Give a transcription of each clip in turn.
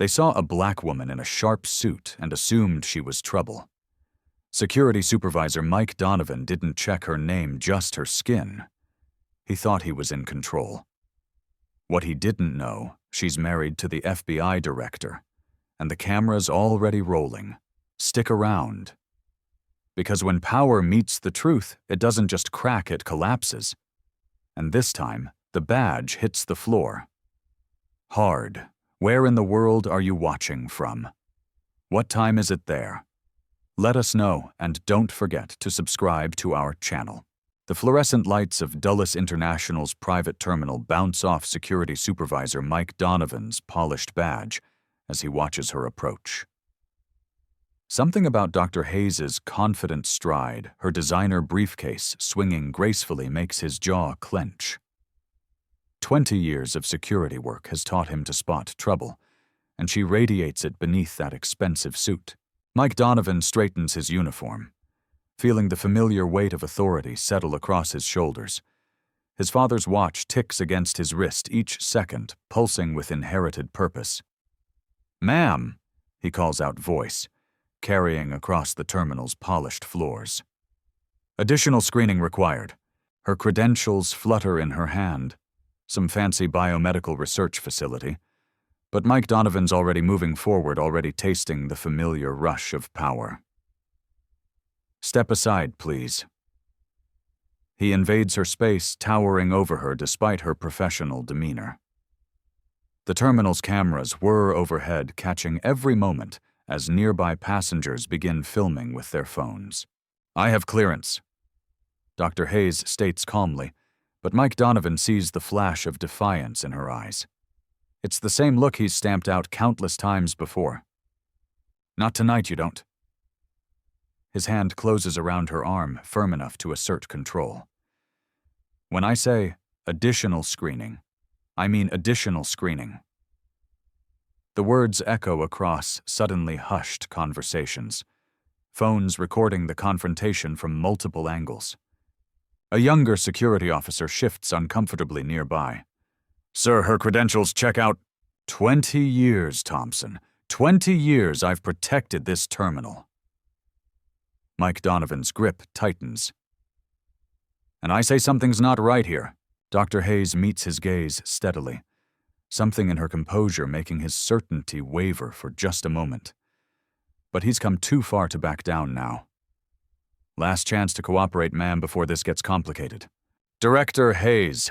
They saw a black woman in a sharp suit and assumed she was trouble. Security Supervisor Mike Donovan didn't check her name, just her skin. He thought he was in control. What he didn't know, she's married to the FBI director, and the camera's already rolling. Stick around. Because when power meets the truth, it doesn't just crack, it collapses. And this time, the badge hits the floor. Hard. Where in the world are you watching from? What time is it there? Let us know, and don't forget to subscribe to our channel. The fluorescent lights of Dulles International's private terminal bounce off Security Supervisor Mike Donovan's polished badge as he watches her approach. Something about Dr. Hayes' confident stride, her designer briefcase swinging gracefully, makes his jaw clench. 20 years of security work has taught him to spot trouble, and she radiates it beneath that expensive suit. Mike Donovan straightens his uniform, feeling the familiar weight of authority settle across his shoulders. His father's watch ticks against his wrist each second, pulsing with inherited purpose. "Ma'am," he calls out, voice carrying across the terminal's polished floors. Additional screening required. Her credentials flutter in her hand. Some fancy biomedical research facility. But Mike Donovan's already moving forward, already tasting the familiar rush of power. "Step aside, please." He invades her space, towering over her despite her professional demeanor. The terminal's cameras whir overhead, catching every moment as nearby passengers begin filming with their phones. "I have clearance," Dr. Hayes states calmly, but Mike Donovan sees the flash of defiance in her eyes. It's the same look he's stamped out countless times before. "Not tonight, you don't." His hand closes around her arm, firm enough to assert control. "When I say additional screening, I mean additional screening." The words echo across suddenly hushed conversations, phones recording the confrontation from multiple angles. A younger security officer shifts uncomfortably nearby. "Sir, her credentials check out." 20 years, Thompson. 20 years I've protected this terminal." Mike Donovan's grip tightens. "And I say something's not right here." Dr. Hayes meets his gaze steadily, something in her composure making his certainty waver for just a moment. But he's come too far to back down now. "Last chance to cooperate, ma'am, before this gets complicated." "Director Hayes."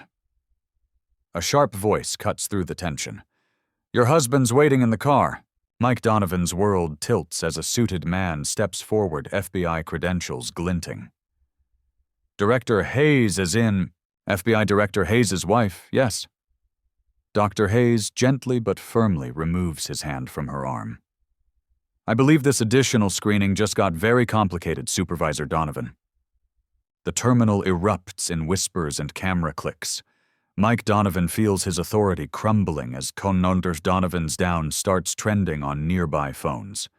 A sharp voice cuts through the tension. "Your husband's waiting in the car." Mike Donovan's world tilts as a suited man steps forward, FBI credentials glinting. "Director Hayes is in." "FBI Director Hayes' wife, yes." Dr. Hayes gently but firmly removes his hand from her arm. "I believe this additional screening just got very complicated, Supervisor Donovan." The terminal erupts in whispers and camera clicks. Mike Donovan feels his authority crumbling as Conunders Donovan's down starts trending on nearby phones.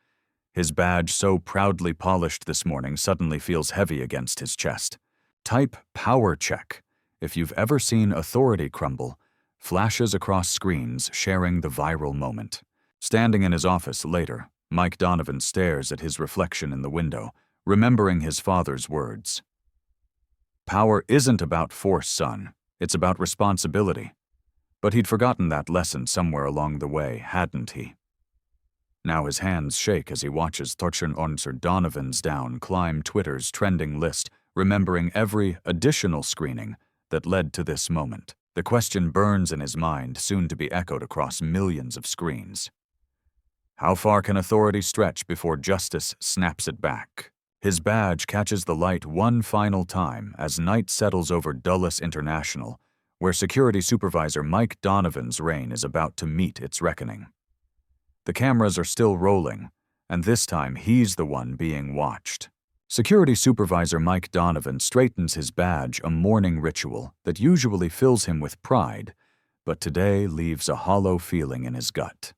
His badge, so proudly polished this morning, suddenly feels heavy against his chest. Type "power check" if you've ever seen authority crumble, flashes across screens sharing the viral moment. Standing in his office later, Mike Donovan stares at his reflection in the window, remembering his father's words. "Power isn't about force, son. It's about responsibility." But he'd forgotten that lesson somewhere along the way, hadn't he? Now his hands shake as he watches Thorchen Donovan's down climb Twitter's trending list, remembering every additional screening that led to this moment. The question burns in his mind, soon to be echoed across millions of screens. How far can authority stretch before justice snaps it back? His badge catches the light one final time as night settles over Dulles International, where Security Supervisor Mike Donovan's reign is about to meet its reckoning. The cameras are still rolling, and this time he's the one being watched. Security Supervisor Mike Donovan straightens his badge, a morning ritual that usually fills him with pride, but today leaves a hollow feeling in his gut.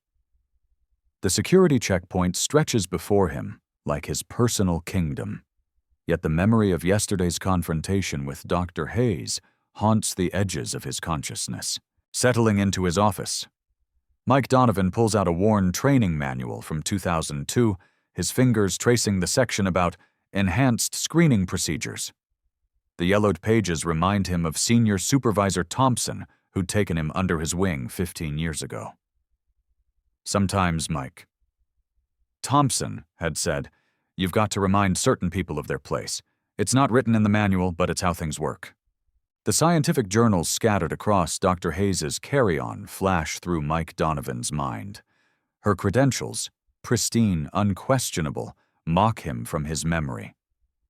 The security checkpoint stretches before him like his personal kingdom, yet the memory of yesterday's confrontation with Dr. Hayes haunts the edges of his consciousness. Settling into his office, Mike Donovan pulls out a worn training manual from 2002, his fingers tracing the section about enhanced screening procedures. The yellowed pages remind him of Senior Supervisor Thompson, who'd taken him under his wing 15 years ago. Sometimes, Mike. Thompson had said, "You've got to remind certain people of their place. It's not written in the manual, but it's how things work." The scientific journals scattered across Dr. Hayes's carry-on flash through Mike Donovan's mind. Her credentials, pristine, unquestionable, mock him from his memory.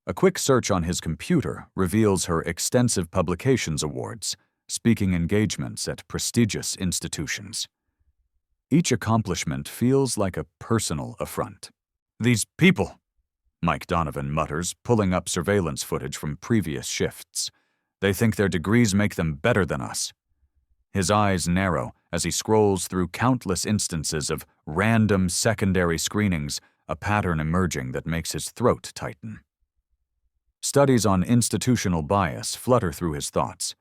A quick search on his computer reveals her extensive publications awards, speaking engagements at prestigious institutions. Each accomplishment feels like a personal affront. "These people," Mike Donovan mutters, pulling up surveillance footage from previous shifts. "They think their degrees make them better than us." His eyes narrow as he scrolls through countless instances of random secondary screenings, a pattern emerging that makes his throat tighten. Studies on institutional bias flutter through his thoughts.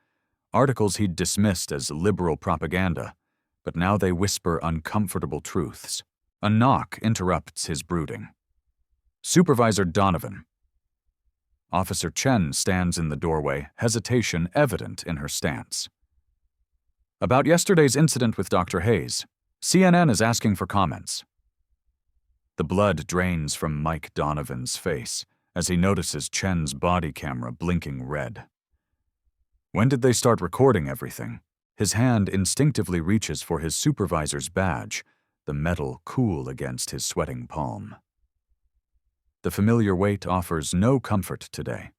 Articles he'd dismissed as liberal propaganda, but now they whisper uncomfortable truths. A knock interrupts his brooding. "Supervisor Donovan." Officer Chen stands in the doorway, hesitation evident in her stance. "About yesterday's incident with Dr. Hayes, CNN is asking for comments." The blood drains from Mike Donovan's face as he notices Chen's body camera blinking red. When did they start recording everything? His hand instinctively reaches for his supervisor's badge, the metal cool against his sweating palm. The familiar weight offers no comfort today.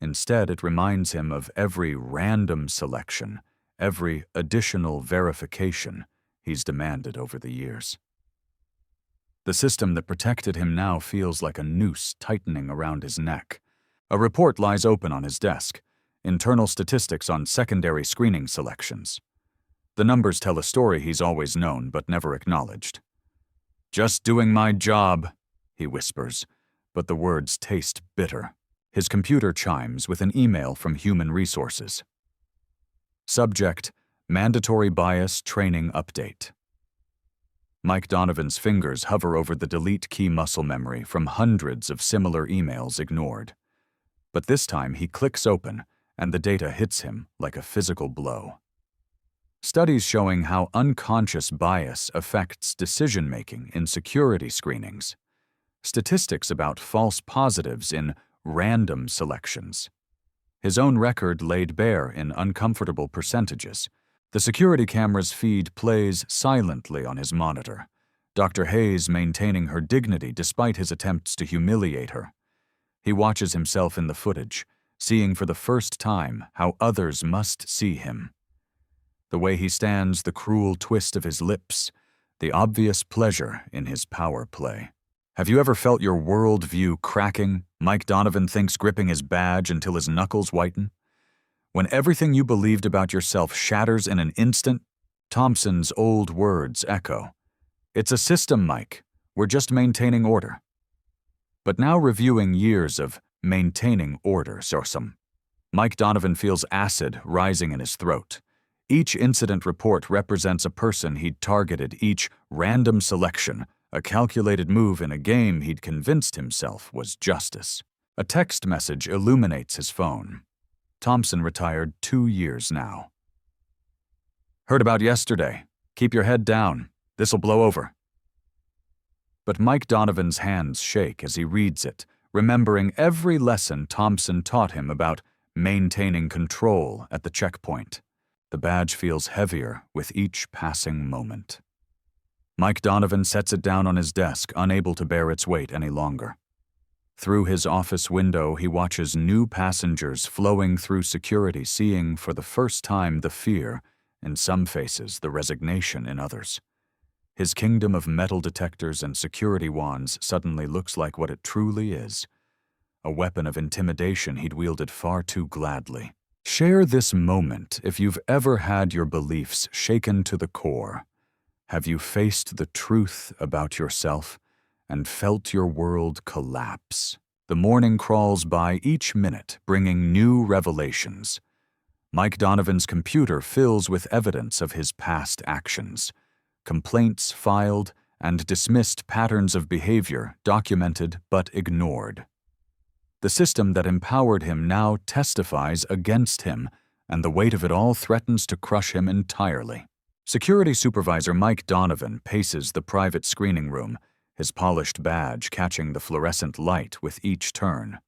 Instead, it reminds him of every random selection, every additional verification he's demanded over the years. The system that protected him now feels like a noose tightening around his neck. A report lies open on his desk, internal statistics on secondary screening selections. The numbers tell a story he's always known but never acknowledged. "Just doing my job," he whispers, but the words taste bitter. His computer chimes with an email from Human Resources. Subject: Mandatory Bias Training Update. Mike Donovan's fingers hover over the delete key muscle memory from hundreds of similar emails ignored. But this time he clicks open, and the data hits him like a physical blow. Studies showing how unconscious bias affects decision-making in security screenings. Statistics about false positives in random selections. His own record laid bare in uncomfortable percentages. The security camera's feed plays silently on his monitor, Dr. Hayes maintaining her dignity despite his attempts to humiliate her. He watches himself in the footage, seeing for the first time how others must see him. The way he stands, the cruel twist of his lips, the obvious pleasure in his power play. Have you ever felt your worldview cracking, Mike Donovan thinks, gripping his badge until his knuckles whiten? When everything you believed about yourself shatters in an instant, Thompson's old words echo. "It's a system, Mike. We're just maintaining order." But now reviewing years of maintaining order, Mike Donovan feels acid rising in his throat. Each incident report represents a person he'd targeted, each random selection, a calculated move in a game he'd convinced himself was justice. A text message illuminates his phone. Thompson retired 2 years now. "Heard about yesterday. Keep your head down. This'll blow over." But Mike Donovan's hands shake as he reads it, remembering every lesson Thompson taught him about maintaining control at the checkpoint. The badge feels heavier with each passing moment. Mike Donovan sets it down on his desk, unable to bear its weight any longer. Through his office window, he watches new passengers flowing through security, seeing for the first time the fear, in some faces the resignation in others. His kingdom of metal detectors and security wands suddenly looks like what it truly is, a weapon of intimidation he'd wielded far too gladly. Share this moment if you've ever had your beliefs shaken to the core. Have you faced the truth about yourself and felt your world collapse? The morning crawls by each minute, bringing new revelations. Mike Donovan's computer fills with evidence of his past actions. complaints filed, and dismissed patterns of behavior documented but ignored. The system that empowered him now testifies against him, and the weight of it all threatens to crush him entirely. Security Supervisor Mike Donovan paces the private screening room, his polished badge catching the fluorescent light with each turn.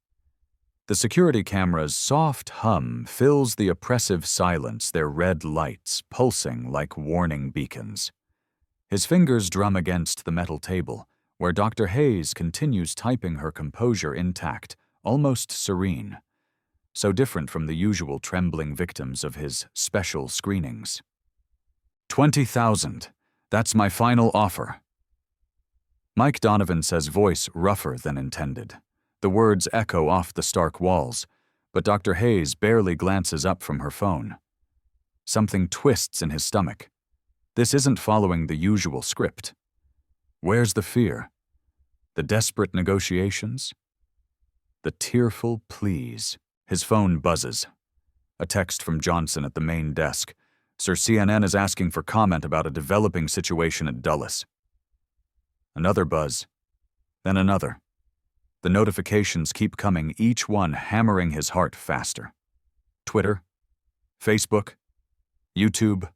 The security camera's soft hum fills the oppressive silence, their red lights pulsing like warning beacons. His fingers drum against the metal table, where Dr. Hayes continues typing, her composure intact, almost serene, so different from the usual trembling victims of his special screenings. 20,000. That's my final offer. Mike Donovan says, voice rougher than intended. The words echo off the stark walls, but Dr. Hayes barely glances up from her phone. Something twists in his stomach. This isn't following the usual script. Where's the fear? The desperate negotiations? The tearful pleas. His phone buzzes. A text from Johnson at the main desk. Sir, CNN is asking for comment about a developing situation at Dulles. Another buzz. Then another. The notifications keep coming, each one hammering his heart faster. Twitter, Facebook, YouTube,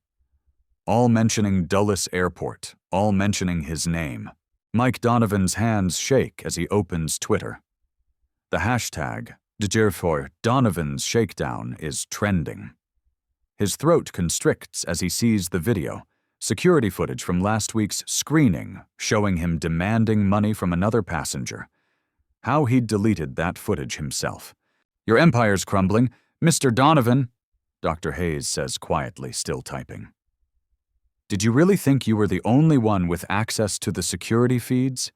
all mentioning Dulles Airport, all mentioning his name. Mike Donovan's hands shake as he opens Twitter. The hashtag, #for Donovan's Shakedown, is trending. His throat constricts as he sees the video, security footage from last week's screening showing him demanding money from another passenger. How he'd deleted that footage himself. Your empire's crumbling, Mr. Donovan, Dr. Hayes says quietly, still typing. Did you really think you were the only one with access to the security feeds?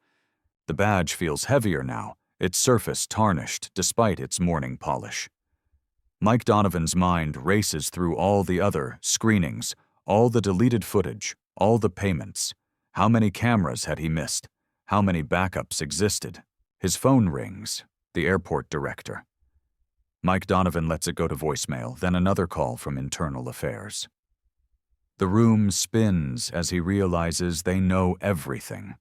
The badge feels heavier now, its surface tarnished despite its morning polish. Mike Donovan's mind races through all the other screenings, all the deleted footage, all the payments. How many cameras had he missed? How many backups existed? His phone rings, the airport director. Mike Donovan lets it go to voicemail, then another call from internal affairs. The room spins as he realizes they know everything.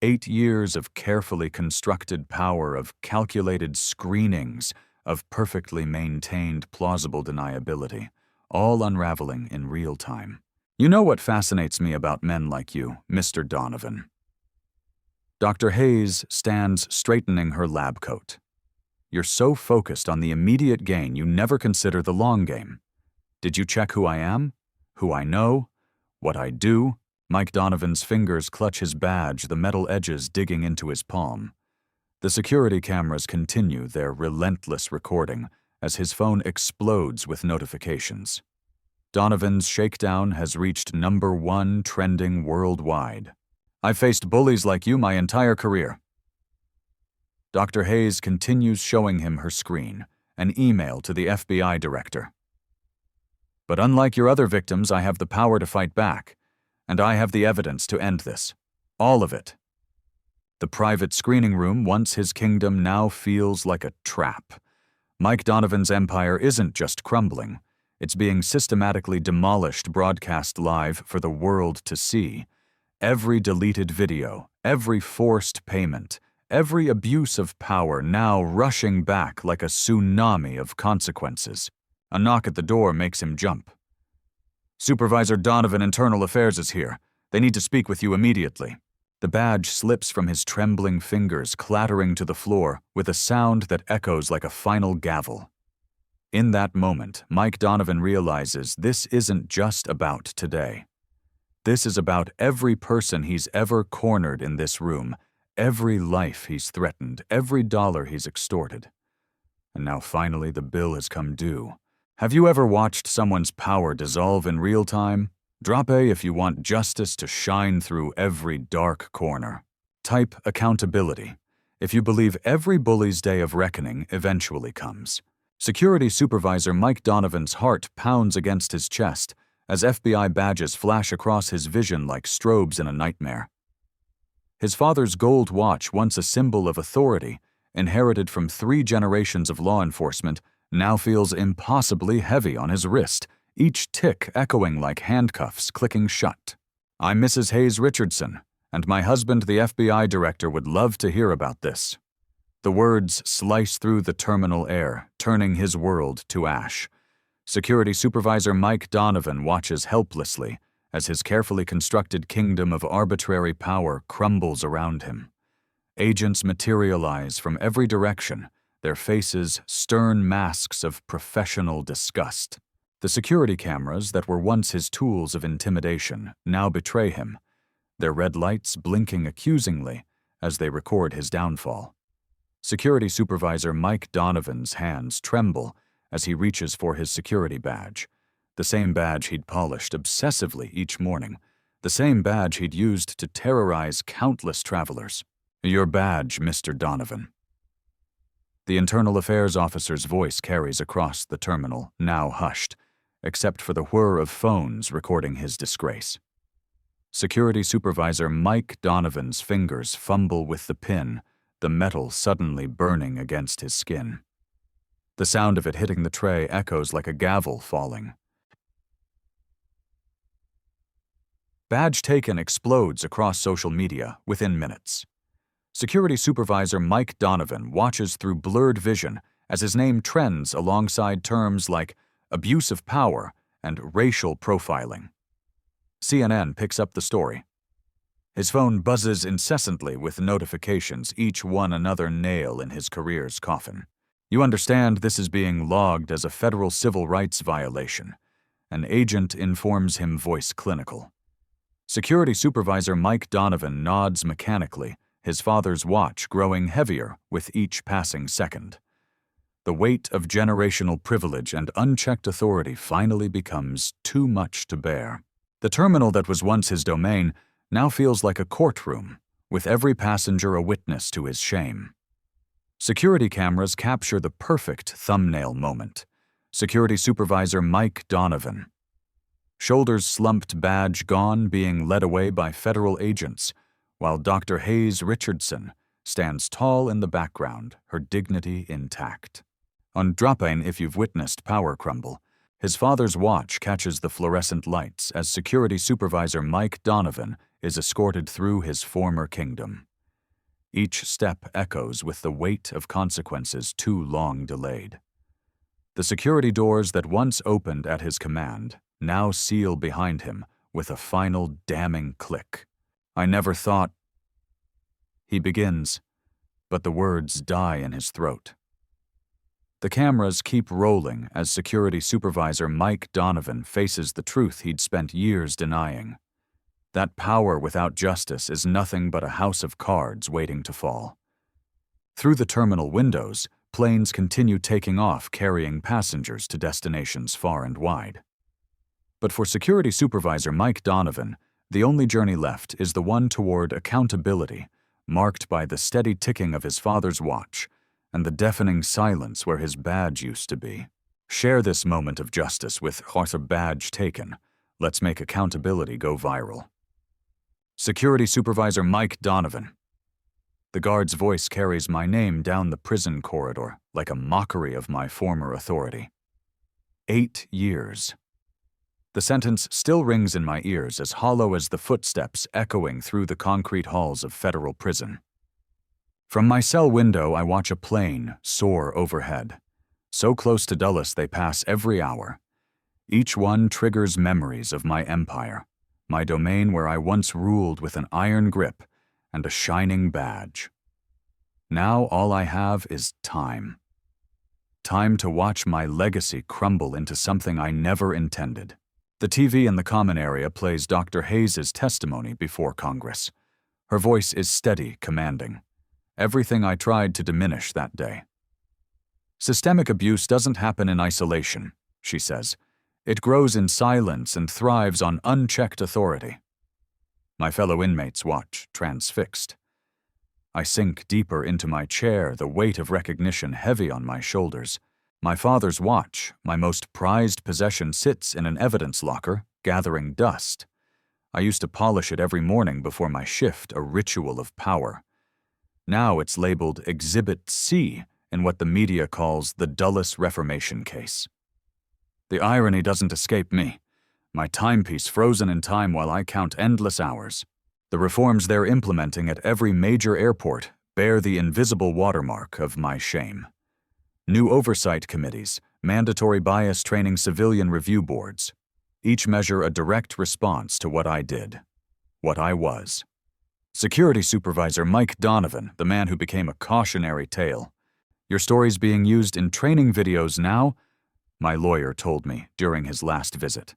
8 years of carefully constructed power, of calculated screenings, of perfectly maintained plausible deniability, all unraveling in real time. You know what fascinates me about men like you, Mr. Donovan. Dr. Hayes stands straightening her lab coat. You're so focused on the immediate gain you never consider the long game. Did you check who I am? Who I know? What I do? Mike Donovan's fingers clutch his badge, the metal edges digging into his palm. The security cameras continue their relentless recording as his phone explodes with notifications. Donovan's shakedown has reached #1 trending worldwide. I've faced bullies like you my entire career. Dr. Hayes continues showing him her screen, an email to the FBI director. But unlike your other victims, I have the power to fight back, and I have the evidence to end this. All of it. The private screening room, once his kingdom, now feels like a trap. Mike Donovan's empire isn't just crumbling. It's being systematically demolished, broadcast live for the world to see. Every deleted video, every forced payment, every abuse of power now rushing back like a tsunami of consequences. A knock at the door makes him jump. Supervisor Donovan, Internal Affairs is here. They need to speak with you immediately. The badge slips from his trembling fingers, clattering to the floor with a sound that echoes like a final gavel. In that moment, Mike Donovan realizes this isn't just about today. This is about every person he's ever cornered in this room, every life he's threatened, every dollar he's extorted. And now finally the bill has come due. Have you ever watched someone's power dissolve in real time? Drop A if you want justice to shine through every dark corner. Type accountability if you believe every bully's day of reckoning eventually comes. Security Supervisor Mike Donovan's heart pounds against his chest as FBI badges flash across his vision like strobes in a nightmare. His father's gold watch, once a symbol of authority, inherited from 3 generations of law enforcement, now feels impossibly heavy on his wrist, each tick echoing like handcuffs clicking shut. "I'm Mrs. Hayes Richardson, and my husband, the FBI director, would love to hear about this." The words slice through the terminal air, turning his world to ash. Security Supervisor Mike Donovan watches helplessly as his carefully constructed kingdom of arbitrary power crumbles around him. Agents materialize from every direction, their faces stern masks of professional disgust. The security cameras that were once his tools of intimidation now betray him, their red lights blinking accusingly as they record his downfall. Security Supervisor Mike Donovan's hands tremble as he reaches for his security badge, the same badge he'd polished obsessively each morning, the same badge he'd used to terrorize countless travelers. "Your badge, Mr. Donovan." The internal affairs officer's voice carries across the terminal, now hushed, except for the whir of phones recording his disgrace. Security Supervisor Mike Donovan's fingers fumble with the pin, the metal suddenly burning against his skin. The sound of it hitting the tray echoes like a gavel falling. Badge taken explodes across social media within minutes. Security Supervisor Mike Donovan watches through blurred vision as his name trends alongside terms like abuse of power and racial profiling. CNN picks up the story. His phone buzzes incessantly with notifications, each one another nail in his career's coffin. "You understand this is being logged as a federal civil rights violation." An agent informs him, voice clinical. Security Supervisor Mike Donovan nods mechanically, his father's watch growing heavier with each passing second. The weight of generational privilege and unchecked authority finally becomes too much to bear. The terminal that was once his domain now feels like a courtroom, with every passenger a witness to his shame. Security cameras capture the perfect thumbnail moment. Security Supervisor Mike Donovan. Shoulders slumped, badge gone, being led away by federal agents, while Dr. Hayes Richardson stands tall in the background, her dignity intact. On Drop-In, if you've witnessed power crumble, his father's watch catches the fluorescent lights as Security Supervisor Mike Donovan is escorted through his former kingdom. Each step echoes with the weight of consequences too long delayed. The security doors that once opened at his command now seal behind him with a final damning click. "I never thought—" He begins, but the words die in his throat. The cameras keep rolling as Security Supervisor Mike Donovan faces the truth he'd spent years denying. That power without justice is nothing but a house of cards waiting to fall. Through the terminal windows, planes continue taking off, carrying passengers to destinations far and wide. But for Security Supervisor Mike Donovan, the only journey left is the one toward accountability, marked by the steady ticking of his father's watch and the deafening silence where his badge used to be. Share this moment of justice with "Arthur Badge Taken." Let's make accountability go viral. Security Supervisor Mike Donovan. The guard's voice carries my name down the prison corridor like a mockery of my former authority. 8 years. The sentence still rings in my ears, as hollow as the footsteps echoing through the concrete halls of federal prison. From my cell window, I watch a plane soar overhead. So close to Dulles they pass every hour. Each one triggers memories of my empire, my domain where I once ruled with an iron grip and a shining badge. Now all I have is time. Time to watch my legacy crumble into something I never intended. The TV in the common area plays Dr. Hayes' testimony before Congress. Her voice is steady, commanding. Everything I tried to diminish that day. "Systemic abuse doesn't happen in isolation," she says. "It grows in silence and thrives on unchecked authority." My fellow inmates watch, transfixed. I sink deeper into my chair, the weight of recognition heavy on my shoulders. My father's watch, my most prized possession, sits in an evidence locker, gathering dust. I used to polish it every morning before my shift, a ritual of power. Now it's labeled Exhibit C in what the media calls the Dulles Reformation case. The irony doesn't escape me. My timepiece frozen in time while I count endless hours. The reforms they're implementing at every major airport bear the invisible watermark of my shame. New oversight committees, mandatory bias training civilian review boards. Each measure a direct response to what I did, what I was. Security Supervisor Mike Donovan, the man who became a cautionary tale. Your story's being used in training videos now, my lawyer told me during his last visit.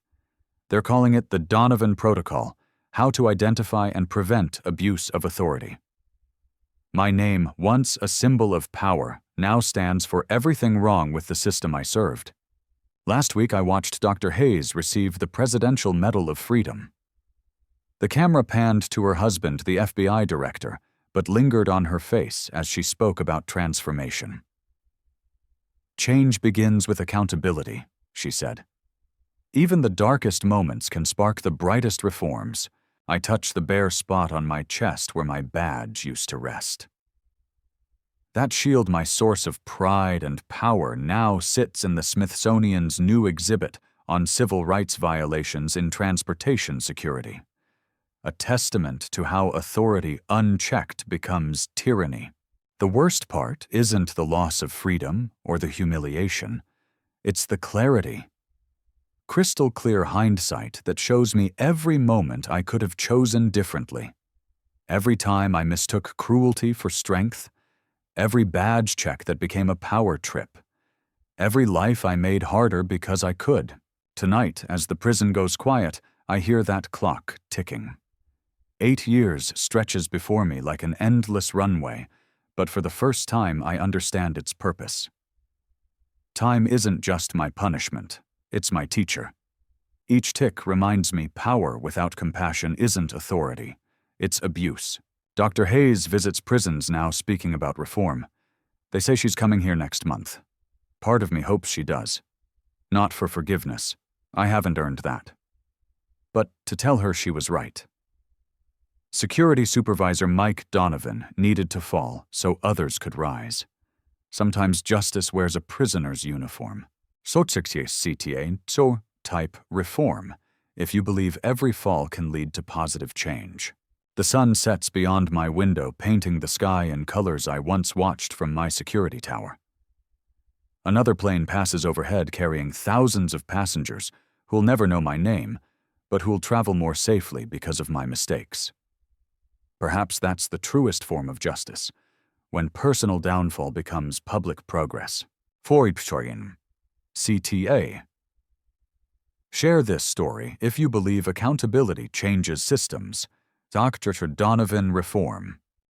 They're calling it the Donovan Protocol, how to identify and prevent abuse of authority. My name, once a symbol of power, now stands for everything wrong with the system I served. Last week I watched Dr. Hayes receive the Presidential Medal of Freedom. The camera panned to her husband, the FBI director, but lingered on her face as she spoke about transformation. Change begins with accountability, she said. Even the darkest moments can spark the brightest reforms. I touch the bare spot on my chest where my badge used to rest. That shield, my source of pride and power, now sits in the Smithsonian's new exhibit on civil rights violations in transportation security. A testament to how authority unchecked becomes tyranny. The worst part isn't the loss of freedom or the humiliation. It's the clarity. Crystal clear hindsight that shows me every moment I could have chosen differently. Every time I mistook cruelty for strength. Every badge check that became a power trip. Every life I made harder because I could. Tonight, as the prison goes quiet, I hear that clock ticking. 8 years stretches before me like an endless runway, but for the first time I understand its purpose. Time isn't just my punishment, it's my teacher. Each tick reminds me power without compassion isn't authority, it's abuse. Dr. Hayes visits prisons now speaking about reform. They say she's coming here next month. Part of me hopes she does. Not for forgiveness. I haven't earned that. But to tell her she was right. Security Supervisor Mike Donovan needed to fall so others could rise. Sometimes justice wears a prisoner's uniform. So type reform, if you believe every fall can lead to positive change. The sun sets beyond my window, painting the sky in colors I once watched from my security tower. Another plane passes overhead carrying thousands of passengers who'll never know my name, but who'll travel more safely because of my mistakes. Perhaps that's the truest form of justice, when personal downfall becomes public progress. CTA. Share this story if you believe accountability changes systems. Dr. Donovan Reform.